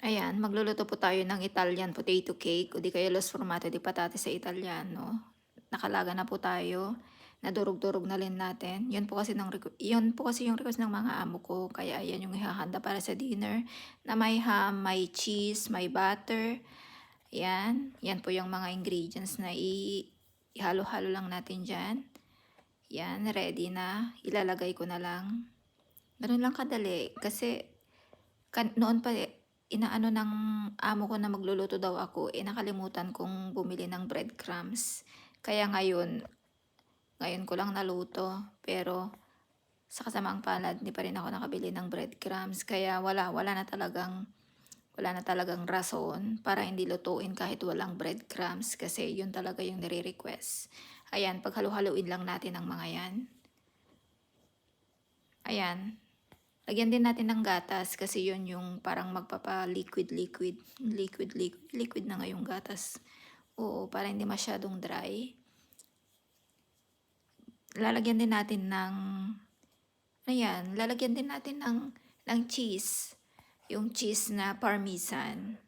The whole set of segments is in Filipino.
Ayan, magluluto po tayo ng Italian potato cake o di kaya lo sformato di patate sa Italiano. Nakalaga na po tayo. Nadurog-durog na rin natin. Yun po kasi yung request ng mga amo ko. Kaya yan yung ihahanda para sa dinner. Na may ham, may cheese, may butter. Yan. Yan po yung mga ingredients na ihalo-halo lang natin dyan. Yan, ready na. Ilalagay ko na lang. Ganun lang kadali. Kasi noon pa inaano ng amo ko na magluluto daw ako, nakalimutan kong bumili ng breadcrumbs. Kaya ngayon ko lang naluto. Pero sa kasamaang palad, hindi pa rin ako nakabili ng breadcrumbs. Kaya wala na talagang rason para hindi lutuin kahit walang breadcrumbs. Kasi yun talaga yung nire-request. Ayan, paghalu-haluin lang natin ang mga yan. Ayan. Lagyan din natin ng gatas kasi yun yung parang magpapa-liquid na nga yung gatas. Oo, para hindi masyadong dry. Lalagyan din natin ng cheese. Yung cheese na parmesan.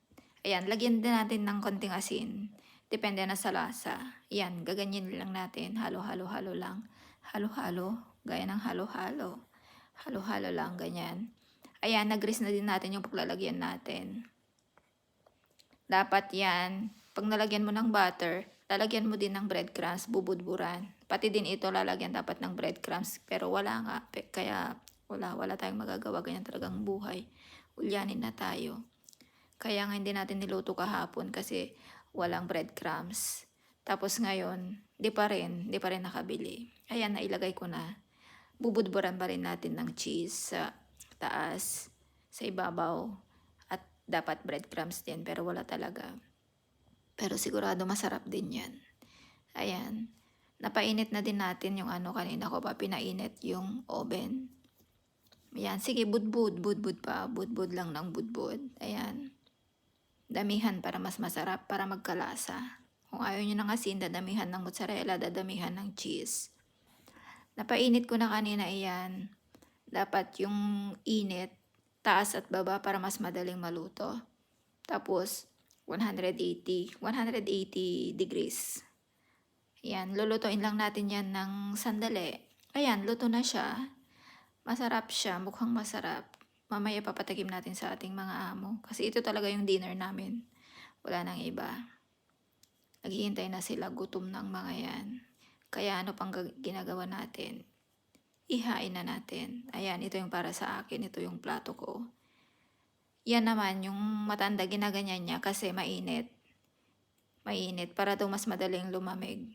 Ayan, lagyan din natin ng konting asin. Depende na sa lasa. Ayan, gaganyan lang natin. Halo-halo lang. Halo-halo. Gaya ng halo-halo. Halo-halo lang, ganyan. Ayan, nag-grease na din natin yung paglalagyan natin. Dapat yan, pag nalagyan mo ng butter, lalagyan mo din ng breadcrumbs, bubudburan. Pati din ito lalagyan dapat ng breadcrumbs, pero wala nga, kaya wala tayong magagawa, ganyan talagang buhay. Ulyanin na tayo. Kaya nga hindi natin niluto kahapon kasi walang breadcrumbs. Tapos ngayon, di pa rin nakabili. Ayan, nailagay ko na. Bubudburan pa rin natin ng cheese sa taas, sa ibabaw. At dapat breadcrumbs din, pero wala talaga. Pero sigurado masarap din yan. Ayan. Napainit na din natin yung kanina ko pa pinainit yung oven. Ayan, sige, budbud pa. Budbud lang ng budbud. Ayan. Damihan para mas masarap, para magkalasa. Kung ayaw nyo ng asin, dadamihan ng mozzarella, dadamihan ng cheese. Napainit ko na kanina iyan. Dapat yung init, taas at baba para mas madaling maluto. Tapos, 180 degrees. Yan, lulutuin lang natin yan ng sandali. Ayan, luto na siya. Masarap siya, mukhang masarap. Mamaya papatagim natin sa ating mga amo. Kasi ito talaga yung dinner namin. Wala nang iba. Naghihintay na sila, gutom ng mga yan. Kaya ano pang ginagawa natin? Ihain na natin. Ayan, ito yung para sa akin. Ito yung plato ko. Yan naman, yung matanda, ginaganyan niya kasi mainit. Mainit, para daw mas madaling lumamig.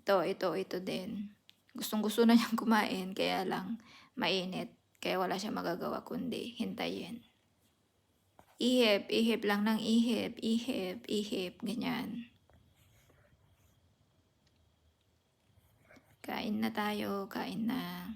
Ito din. Gustong-gusto na niyang kumain, kaya lang mainit. Kaya wala siya magagawa kundi hintayin. Ihip lang ng ihip, ganyan. Kain na tayo, kain na.